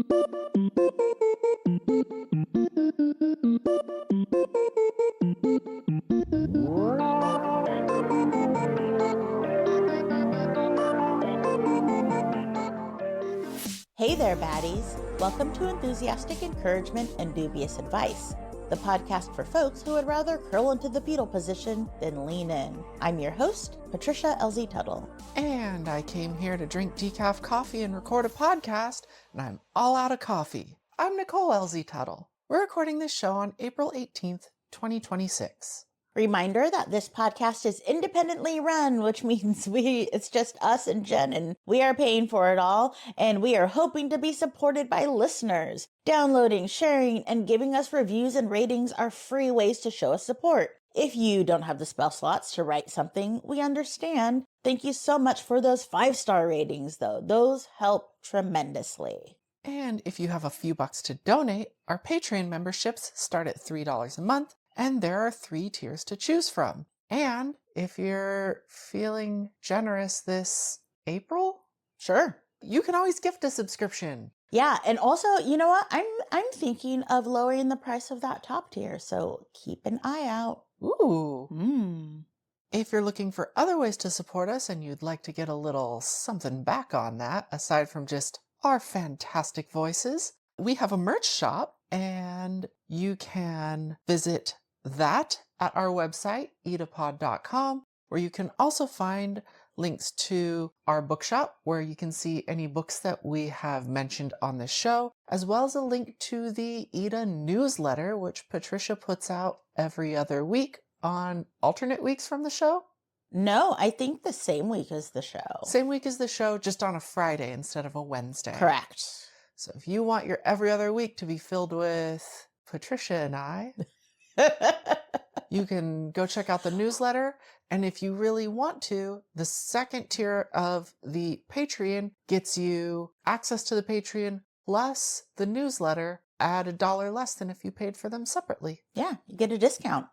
Hey there, baddies. Welcome to Enthusiastic Encouragement and Dubious Advice, the podcast for folks who would rather curl into the fetal position than lean in. I'm your host, Patricia LZ Tuttle. And I came here to drink decaf coffee and record a podcast, and I'm all out of coffee. I'm Nicole LZ Tuttle. We're recording this show on April 18th, 2026. Reminder that this podcast is independently run, which means it's just us and Jen, and we are paying for it all, and we are hoping to be supported by listeners. Downloading, sharing, and giving us reviews and ratings are free ways to show us support. If you don't have the spell slots to write something, we understand. Thank you so much for those 5-star ratings, though. Those help tremendously. And if you have a few bucks to donate, our Patreon memberships start at $3 a month, and there are 3 tiers to choose from. And if you're feeling generous this April, sure, you can always gift a subscription. Yeah, and also, you know what? I'm thinking of lowering the price of that top tier, so keep an eye out. Ooh. If you're looking for other ways to support us and you'd like to get a little something back on that, aside from just our fantastic voices, we have a merch shop, and you can visit that at our website, eedapod.com, where you can also find links to our bookshop, where you can see any books that we have mentioned on this show, as well as a link to the EEDA newsletter, which Patricia puts out every other week on alternate weeks from the show. No, I think the same week as the show. Same week as the show, just on a Friday instead of a Wednesday. Correct. So if you want your every other week to be filled with Patricia and I, you can go check out the newsletter. And if you really want to, the second tier of the Patreon gets you access to the Patreon plus the newsletter at $1 less than if you paid for them separately. Yeah, you get a discount.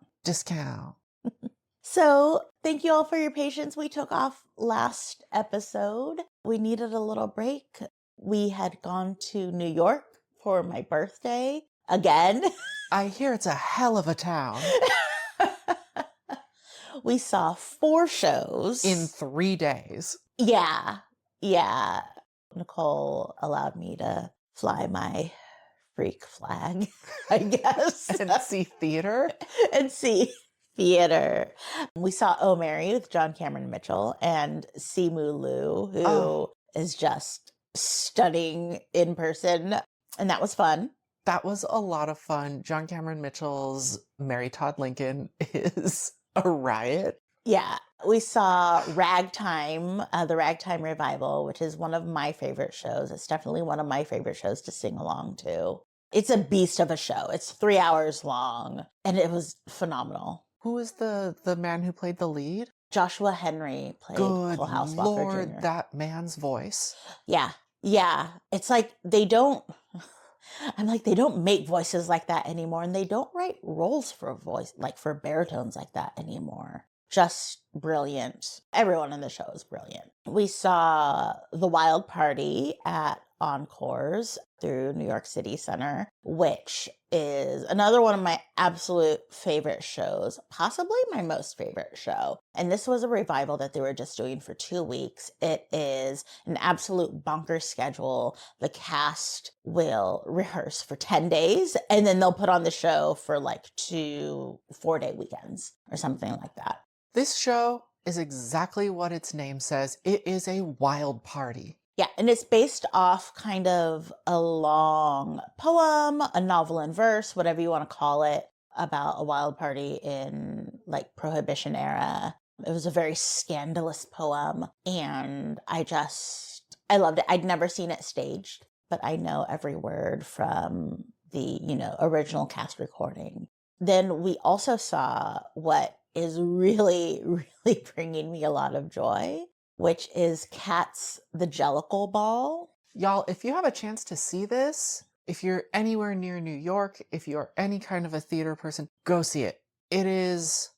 So thank you all for your patience. We took off last episode. We needed a little break. We had gone to New York for my birthday again. I hear it's a hell of a town. We saw 4 shows. In 3 days. Yeah. Nicole allowed me to fly my freak flag, I guess. And see theater. We saw Oh Mary with John Cameron Mitchell and Simu Liu, who is just stunning in person. And that was fun. That was a lot of fun. John Cameron Mitchell's Mary Todd Lincoln is a riot. Yeah. We saw Ragtime, the Ragtime Revival, which is one of my favorite shows. It's definitely one of my favorite shows to sing along to. It's a beast of a show. It's 3 hours long, and it was phenomenal. Who is the man who played the lead? Joshua Henry played Full House Walker Lord, Jr. that man's voice. Yeah. It's like they don't make voices like that anymore, and they don't write roles for voice, like for baritones like that anymore. Just brilliant. Everyone in the show is brilliant. We saw The Wild Party at Encores through New York City Center, which is another one of my absolute favorite shows, possibly my most favorite show. And this was a revival that they were just doing for 2 weeks. It is an absolute bonkers schedule. The cast will rehearse for 10 days, and then they'll put on the show for like 2 4-day weekends or something like that. This show is exactly what its name says. It is a wild party. Yeah, and it's based off kind of a long poem, a novel in verse, whatever you want to call it, about a wild party in like Prohibition era. It was a very scandalous poem, and I loved it. I'd never seen it staged, but I know every word from the, original cast recording. Then we also saw what is really, really bringing me a lot of joy, which is Cats, the Jellicle Ball. Y'all, if you have a chance to see this, if you're anywhere near New York, if you're any kind of a theater person, go see it. It is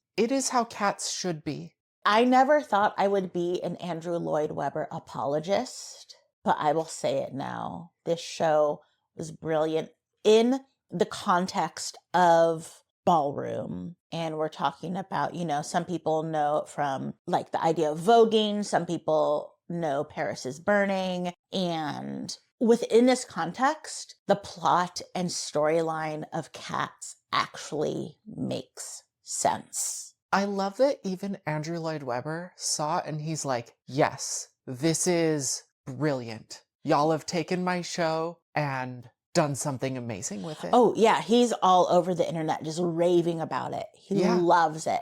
how Cats should be. I never thought I would be an Andrew Lloyd Webber apologist, but I will say it now. This show was brilliant in the context of ballroom. And we're talking about, some people know it from like the idea of voguing, some people know Paris is Burning. And within this context, the plot and storyline of Cats actually makes sense. I love that even Andrew Lloyd Webber saw it and he's like, yes, this is brilliant. Y'all have taken my show and done something amazing with it. Oh, yeah. He's all over the internet just raving about it. He loves it.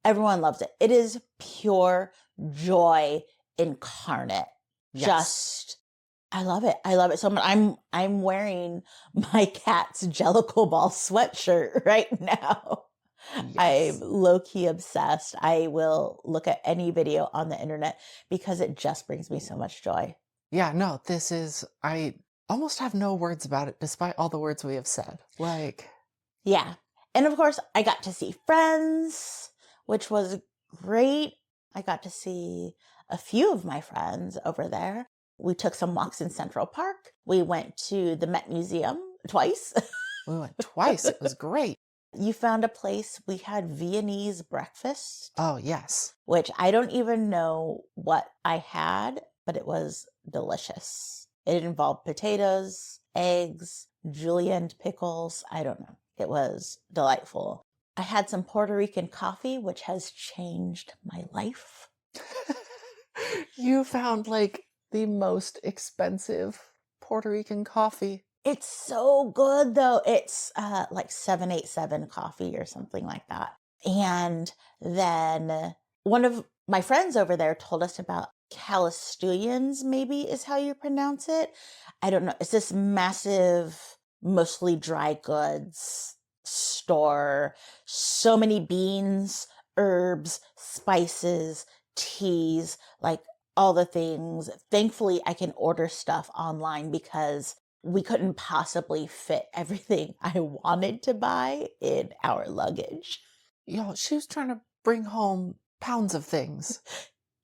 Everyone loves it. It is pure joy incarnate. Yes. I love it. I love it so much. I'm wearing my Cat's Jellicle Ball sweatshirt right now. Yes. I'm low-key obsessed. I will look at any video on the internet because it just brings me so much joy. Yeah, no, I almost have no words about it despite all the words we have said. Yeah. And of course, I got to see friends, which was great. I got to see a few of my friends over there. We took some walks in Central Park. We went to the Met Museum twice. We went twice. It was great. You found a place, we had Viennese breakfast. Oh, yes. Which I don't even know what I had, but it was delicious. It involved potatoes, eggs, julienne pickles. I don't know. It was delightful. I had some Puerto Rican coffee, which has changed my life. You found like the most expensive Puerto Rican coffee. It's so good though. It's like 787 coffee or something like that. And then one of my friends over there told us about Calistuyans, maybe is how you pronounce it. I don't know. It's this massive, mostly dry goods store. So many beans, herbs, spices, teas, like all the things. Thankfully, I can order stuff online because we couldn't possibly fit everything I wanted to buy in our luggage. Yo, she was trying to bring home pounds of things.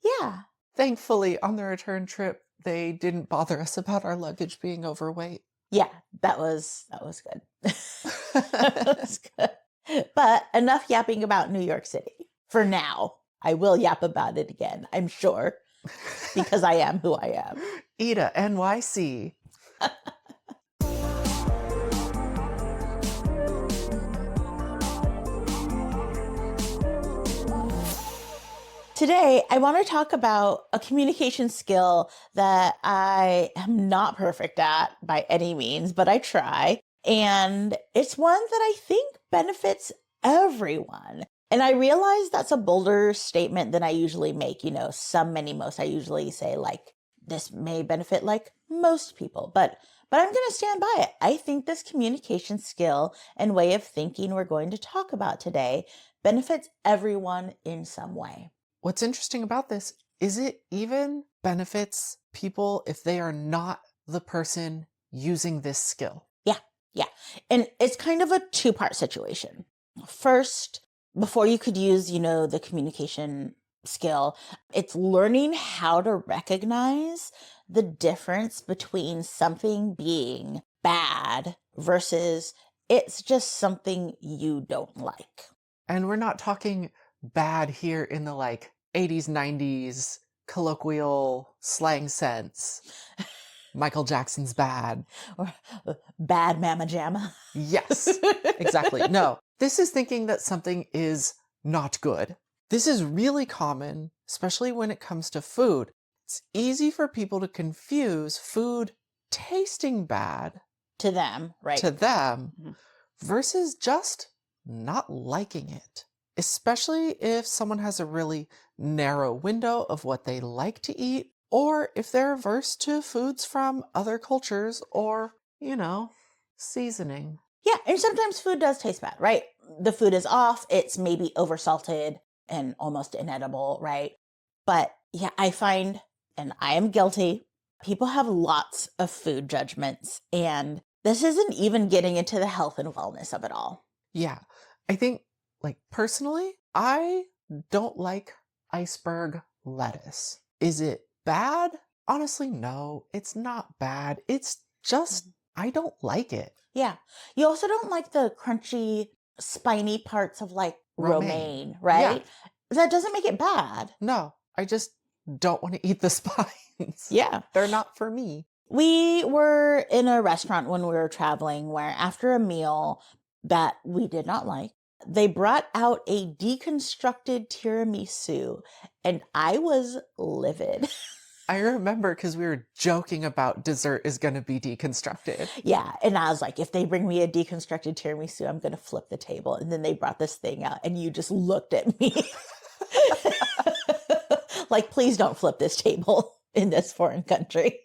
Yeah. Thankfully, on the return trip, they didn't bother us about our luggage being overweight. Yeah, that was good. That was good. But enough yapping about New York City. For now. I will yap about it again, I'm sure. Because I am who I am. EEDA, NYC. Today, I want to talk about a communication skill that I am not perfect at by any means, but I try. And it's one that I think benefits everyone. And I realize that's a bolder statement than I usually make. Some, many, most. I usually say like, this may benefit like most people, but I'm going to stand by it. I think this communication skill and way of thinking we're going to talk about today benefits everyone in some way. What's interesting about this is it even benefits people if they are not the person using this skill. Yeah. And it's kind of a two-part situation. First, before you could use, the communication skill, it's learning how to recognize the difference between something being bad versus it's just something you don't like. And we're not talking bad here in the 80s, 90s colloquial slang sense. Michael Jackson's bad. Or bad mama jamma. Yes, exactly. No, this is thinking that something is not good. This is really common, especially when it comes to food. It's easy for people to confuse food tasting bad to them, right? To them, versus just not liking it. Especially if someone has a really narrow window of what they like to eat, or if they're averse to foods from other cultures or, seasoning. Yeah, and sometimes food does taste bad, right? The food is off, it's maybe oversalted and almost inedible, right? But yeah, I find, and I am guilty, people have lots of food judgments, and this isn't even getting into the health and wellness of it all. Yeah, I think personally, I don't like iceberg lettuce. Is it bad? Honestly, no, it's not bad. It's just I don't like it. Yeah. You also don't like the crunchy, spiny parts of like Romaine. romaine, Yeah. right? That doesn't make it bad. No, I just don't want to eat the spines. Yeah. They're not for me. We were in a restaurant when we were traveling where after a meal that we did not like, they brought out a deconstructed tiramisu and I was livid. I remember because we were joking about dessert is going to be deconstructed. Yeah. And I was like, if they bring me a deconstructed tiramisu, I'm going to flip the table. And then they brought this thing out and you just looked at me like, please don't flip this table in this foreign country.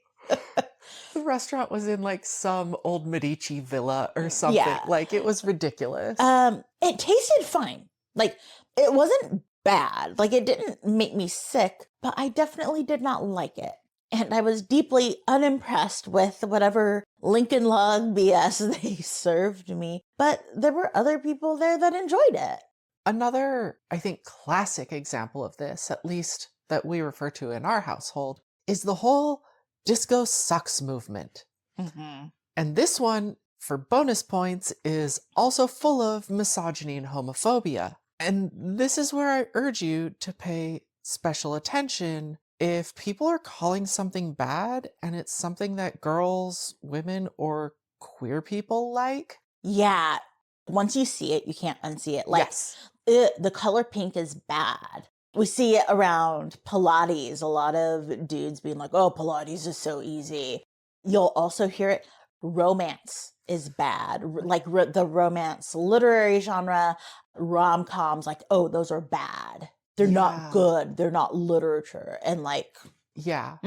The restaurant was in like some old Medici villa or something. Yeah. Like it was ridiculous. It tasted fine. Like it wasn't bad. Like it didn't make me sick, but I definitely did not like it. And I was deeply unimpressed with whatever Lincoln Log BS they served me. But there were other people there that enjoyed it. Another, I think, classic example of this, at least that we refer to in our household, is the whole disco sucks movement. Mm-hmm. And this one, for bonus points, is also full of misogyny and homophobia. And this is where I urge you to pay special attention if people are calling something bad and it's something that girls, women, or queer people like. Yeah. Once you see it, you can't unsee it. Like Yes. the color pink is bad. We see it around Pilates. A lot of dudes being like, oh, Pilates is so easy. You'll also hear it. Romance is bad. Like the romance literary genre, rom-coms, like, oh, those are bad. They're not good. They're not literature. And like, yeah.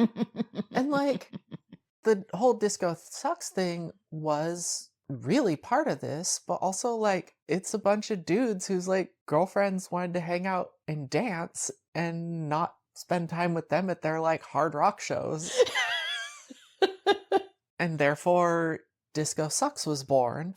And like the whole disco sucks thing was really part of this, but also like it's a bunch of dudes whose like girlfriends wanted to hang out and dance and not spend time with them at their like hard rock shows. And therefore Disco Sucks was born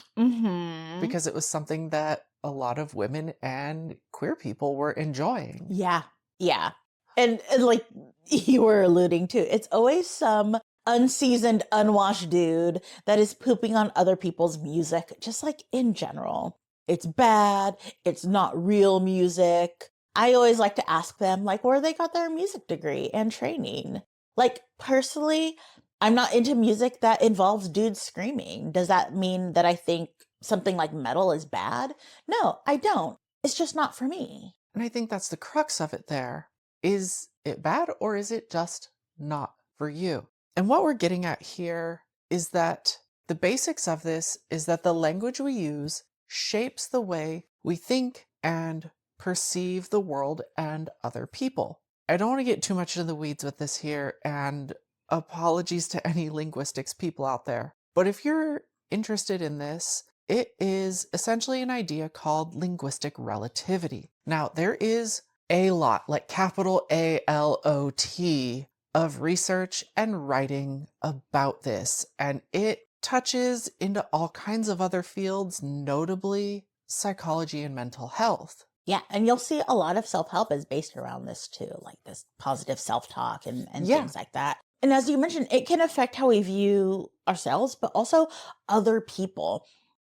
because it was something that a lot of women and queer people were enjoying. Yeah. Yeah. And like you were alluding to, it's always some unseasoned, unwashed dude that is pooping on other people's music, just like in general. It's bad. It's not real music. I always like to ask them, like, where they got their music degree and training. Like, personally, I'm not into music that involves dudes screaming. Does that mean that I think something like metal is bad? No, I don't. It's just not for me. And I think that's the crux of it there. Is it bad or is it just not for you? And what we're getting at here is that the basics of this is that the language we use shapes the way we think and perceive the world and other people. I don't want to get too much into the weeds with this here, and apologies to any linguistics people out there. But if you're interested in this, it is essentially an idea called linguistic relativity. Now, there is a lot, like capital A-L-O-T, of research and writing about this, and it touches into all kinds of other fields, notably psychology and mental health. Yeah, and you'll see a lot of self-help is based around this too, like this positive self-talk and things like that. And as you mentioned, it can affect how we view ourselves, but also other people.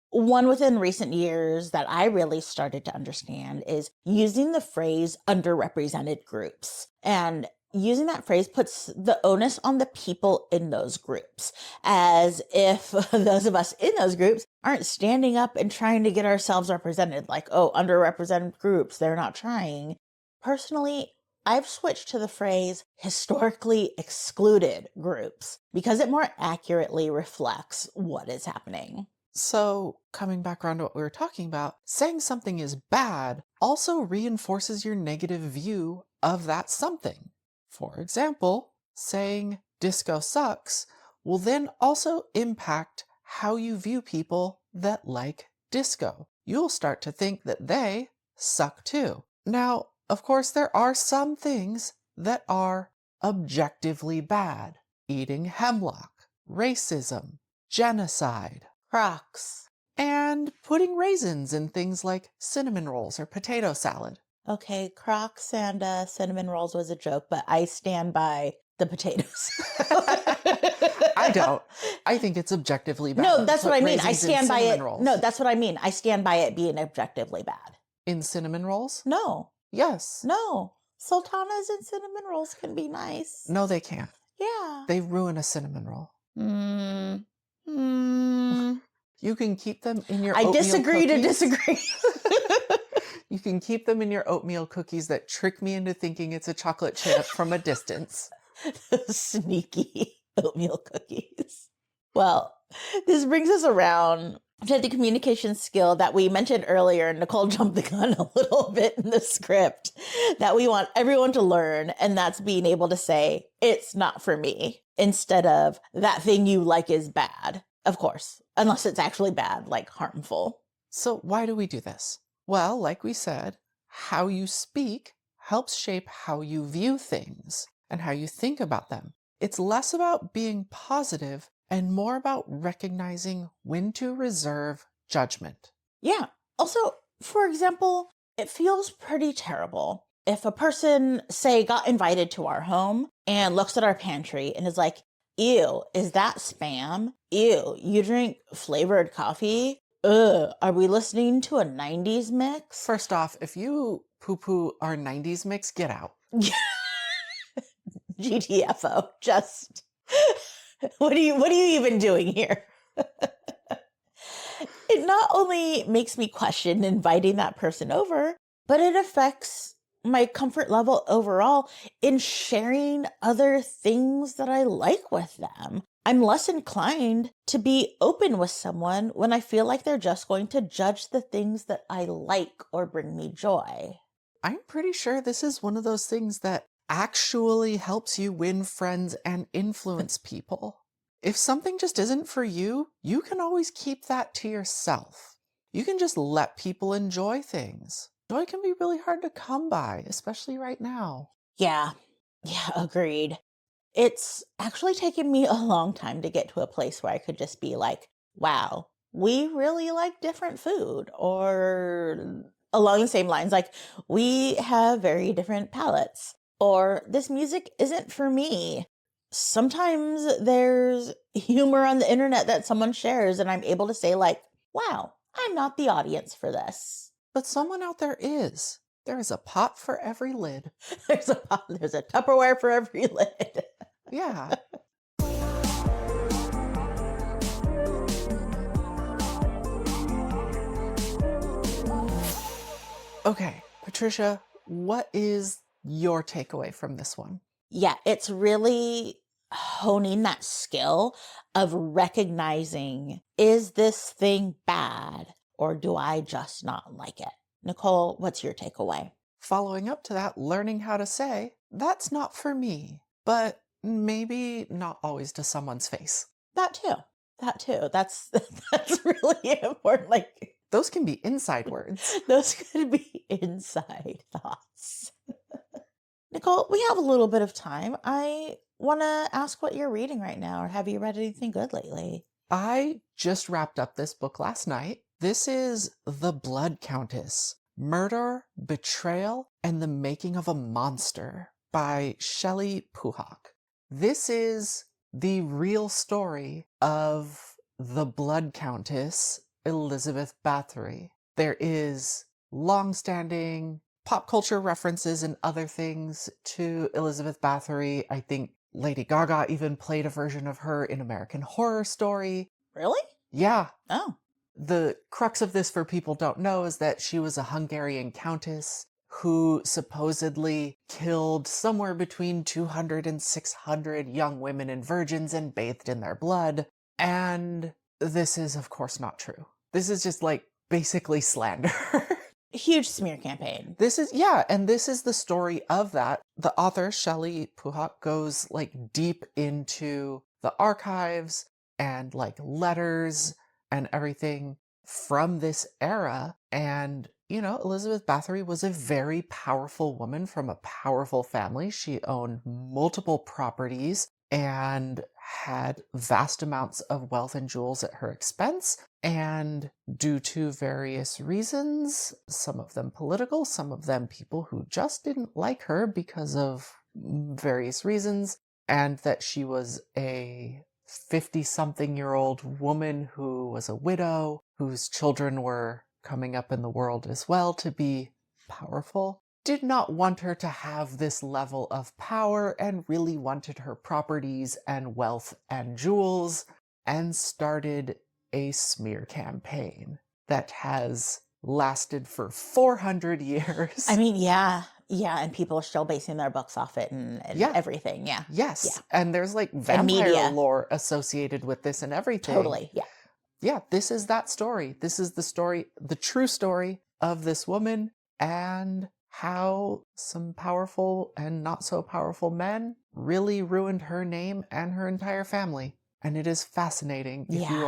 One within recent years that I really started to understand is using the phrase underrepresented groups. And using that phrase puts the onus on the people in those groups, as if those of us in those groups aren't standing up and trying to get ourselves represented. Like, oh, underrepresented groups, they're not trying. Personally, I've switched to the phrase historically excluded groups because it more accurately reflects what is happening. So, coming back around to what we were talking about, saying something is bad also reinforces your negative view of that something. For example, saying disco sucks will then also impact how you view people that like disco. You'll start to think that they suck too. Now, of course, there are some things that are objectively bad. Eating hemlock, racism, genocide, Crocs. and putting raisins in things like cinnamon rolls or potato salad. Okay, Crocs and cinnamon rolls was a joke, but I stand by the potatoes. I don't. I think it's objectively bad. No, that's to what put I mean. I raisins in stand by it. cinnamon rolls. No, that's what I mean. I stand by it being objectively bad. In cinnamon rolls? No, Yes. no. Sultanas and cinnamon rolls can be nice. No, they can't. Yeah. They ruin a cinnamon roll. Mm. You can keep them in your I oatmeal disagree to cookies. disagree. You can keep them in your oatmeal cookies that trick me into thinking it's a chocolate chip from a distance. Sneaky oatmeal cookies. Well, this brings us around to the communication skill that we mentioned earlier. Nicole jumped the gun a little bit in the script that we want everyone to learn, and that's being able to say, it's not for me, instead of that thing you like is bad. Of course, unless it's actually bad, like harmful. So why do we do this? Well, like we said, how you speak helps shape how you view things and how you think about them. It's less about being positive and more about recognizing when to reserve judgment. Yeah. Also, for example, it feels pretty terrible if a person, say, got invited to our home and looks at our pantry and is like, ew, is that spam? Ew, you drink flavored coffee? Ugh, are we listening to a 90s mix? First off, if you poo-poo our 90s mix, get out. GTFO, just... What are you even doing here? It not only makes me question inviting that person over, but it affects my comfort level overall in sharing other things that I like with them. I'm less inclined to be open with someone when I feel like they're just going to judge the things that I like or bring me joy. I'm pretty sure this is one of those things that actually helps you win friends and influence people. If something just isn't for you, you can always keep that to yourself. You can just let people enjoy things. Joy can be really hard to come by, especially right now. Yeah, agreed. It's actually taken me a long time to get to a place where I could just be like, wow, we really like different food. Or along the same lines, like, we have very different palates. Or this music isn't for me. Sometimes there's humor on the internet that someone shares and I'm able to say like, wow, I'm not the audience for this. But someone out there is. There is a pot for every lid. There's a Tupperware for every lid. Yeah. Okay, Patricia, what is your takeaway from this one? Yeah, it's really honing that skill of recognizing, is this thing bad or do I just not like it? Nicole, what's your takeaway? Following up to that, learning how to say, that's not for me, but maybe not always to someone's face. That too. That's really important. Like, those can be inside words. Those could be inside thoughts. Nicole, we have a little bit of time. I want to ask what you're reading right now, or have you read anything good lately? I just wrapped up this book last night. This is The Blood Countess, Murder, Betrayal, and the Making of a Monster by Shelley Puhak. This is the real story of the Blood Countess, Elizabeth Bathory. There is long-standing pop culture references and other things to Elizabeth Bathory. I think Lady Gaga even played a version of her in American Horror Story. Really? Yeah. Oh. The crux of this, for people don't know, is that she was a Hungarian countess who supposedly killed somewhere between 200 and 600 young women and virgins and bathed in their blood. And this is, of course, not true. This is just like basically slander. Huge smear campaign. This is the story of that. The author, Shelley Puhak, goes like deep into the archives and like letters and everything from this era. And, you know, Elizabeth Bathory was a very powerful woman from a powerful family. She owned multiple properties and had vast amounts of wealth and jewels at her expense. And due to various reasons, some of them political, some of them people who just didn't like her because of various reasons, and that she was a 50-something-year-old woman who was a widow, whose children were coming up in the world as well to be powerful, did not want her to have this level of power and really wanted her properties and wealth and jewels, and started a smear campaign that has lasted for 400 years. I mean, yeah. Yeah, and people are still basing their books off it and Yeah. everything. Yeah. Yes. Yeah. And there's like And vampire media. lore associated with this and everything. Totally. Yeah. Yeah, this is that story. This is the story, the true story of this woman and how some powerful and not so powerful men really ruined her name and her entire family. And it is fascinating if you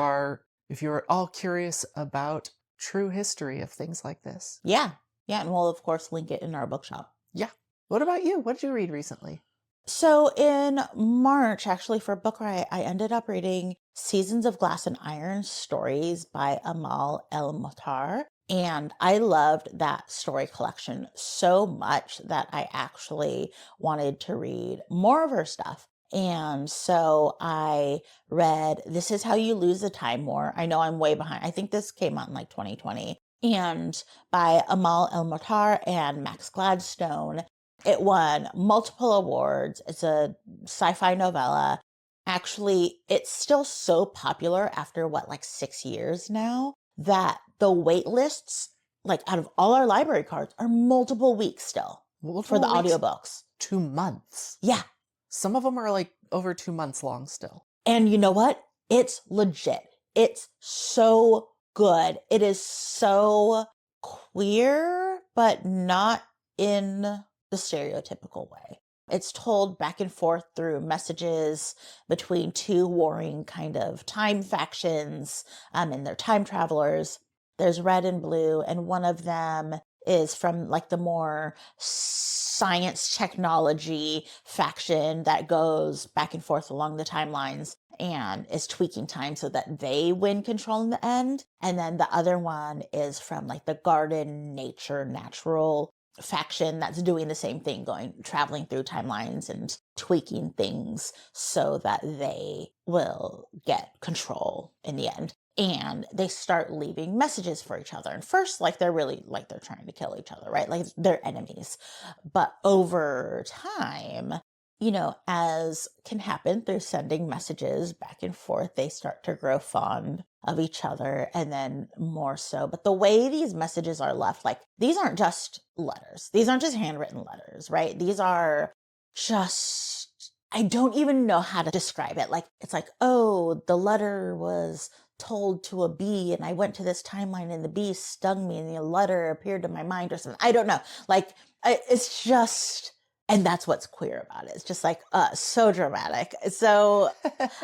are at all curious about true history of things like this. Yeah. Yeah, and we'll of course link it in our bookshop. Yeah. What about you? What did you read recently? So in March, actually for book riot, I ended up reading Seasons of Glass and Iron Stories by Amal El-Mohtar. And I loved that story collection so much that I actually wanted to read more of her stuff. And so I read This Is How You Lose the Time War. I know I'm way behind. I think this came out in like 2020. And by Amal El-Mohtar and Max Gladstone. It won multiple awards. It's a sci-fi novella. Actually, it's still so popular after like 6 years now that the wait lists, like out of all our library cards, are multiple weeks still for the audiobooks. 2 months. Yeah. Some of them are like over 2 months long still. And you know what? It's legit. It's so good. It is so queer, but not in the stereotypical way. It's told back and forth through messages between two warring kind of time factions, and they're time travelers. There's red and blue, and one of them is from like the more science technology faction that goes back and forth along the timelines and is tweaking time so that they win control in the end. And then the other one is from like the garden nature natural faction that's doing the same thing, traveling through timelines and tweaking things so that they will get control in the end. And they start leaving messages for each other. And first, like they're trying to kill each other, right? Like they're enemies. But over time, as can happen through sending messages back and forth, they start to grow fond of each other, and then more so. But the way these messages are left, like these aren't just letters. These aren't just handwritten letters, right? These are just, I don't even know how to describe it. Like, it's like, oh, the letter was told to a bee and I went to this timeline and the bee stung me and the letter appeared in my mind or something. I don't know. Like, it's just... And that's what's queer about it. It's just like, so dramatic. So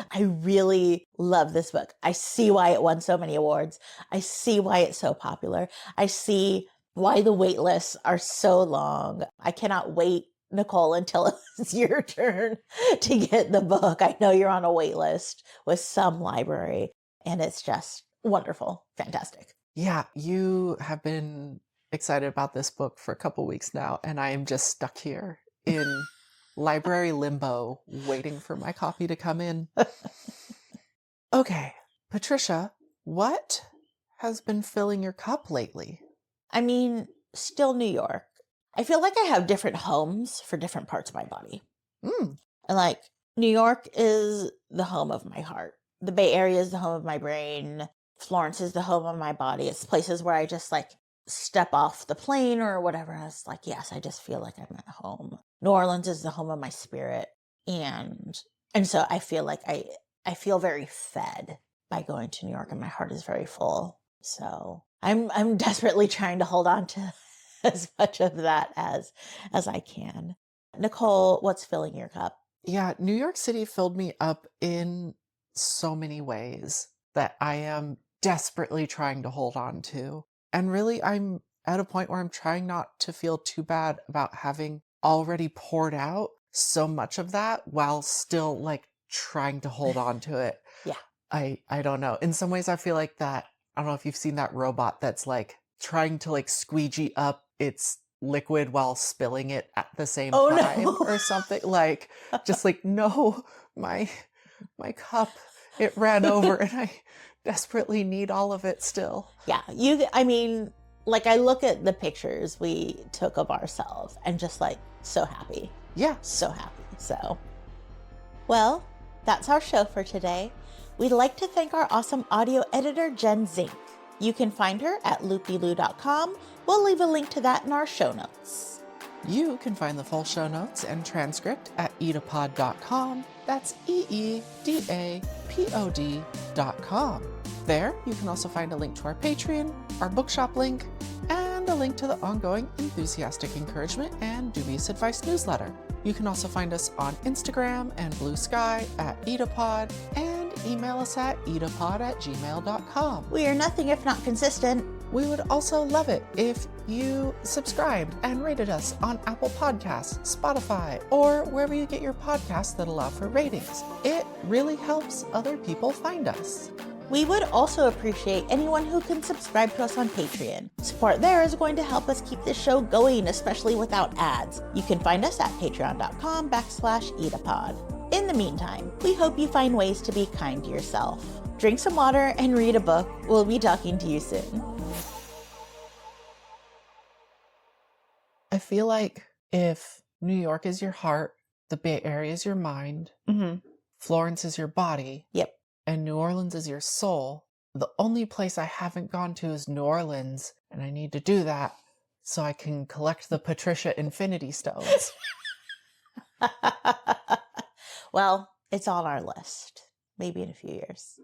I really love this book. I see why it won so many awards. I see why it's so popular. I see why the wait lists are so long. I cannot wait, Nicole, until it's your turn to get the book. I know you're on a wait list with some library, and it's just wonderful. Fantastic. Yeah, you have been excited about this book for a couple weeks now, and I am just stuck here in library limbo, waiting for my copy to come in. Okay, Patricia, what has been filling your cup lately? I mean, still New York. I feel like I have different homes for different parts of my body. And like, New York is the home of my heart. The Bay Area is the home of my brain. Florence is the home of my body. It's places where I just like step off the plane or whatever. And it's like, yes, I just feel like I'm at home. New Orleans is the home of my spirit. And so I feel like I feel very fed by going to New York, and my heart is very full. So I'm desperately trying to hold on to as much of that as I can. Nicole, what's filling your cup? Yeah, New York City filled me up in so many ways that I am desperately trying to hold on to. And really, I'm at a point where I'm trying not to feel too bad about having already poured out so much of that while still like trying to hold on to it. Yeah. I don't know. In some ways, I feel like that. I don't know if you've seen that robot that's like trying to like squeegee up its liquid while spilling it at the same Oh time no. or something. Like, just like, no, my cup, it ran over and I desperately need all of it still. Yeah, I mean, like I look at the pictures we took of ourselves and just like so happy. Yeah. So happy. So, well, that's our show for today. We'd like to thank our awesome audio editor, Jen Zink. You can find her at loopyloo.com. We'll leave a link to that in our show notes. You can find the full show notes and transcript at eedapod.com. That's EEDAPOD.com. There, you can also find a link to our Patreon, our bookshop link, and a link to the ongoing Enthusiastic Encouragement and Dubious Advice newsletter. You can also find us on Instagram and Blue Sky at EEDAPod, and email us at eedapod@gmail.com. We are nothing if not consistent. We would also love it if you subscribed and rated us on Apple Podcasts, Spotify, or wherever you get your podcasts that allow for ratings. It really helps other people find us. We would also appreciate anyone who can subscribe to us on Patreon. Support there is going to help us keep this show going, especially without ads. You can find us at patreon.com/eedapod. In the meantime, we hope you find ways to be kind to yourself. Drink some water and read a book. We'll be talking to you soon. I feel like if New York is your heart, the Bay Area is your mind, Florence is your body, Yep. and New Orleans is your soul, the only place I haven't gone to is New Orleans, and I need to do that so I can collect the Patricia Infinity Stones. Well, it's on our list. Maybe in a few years.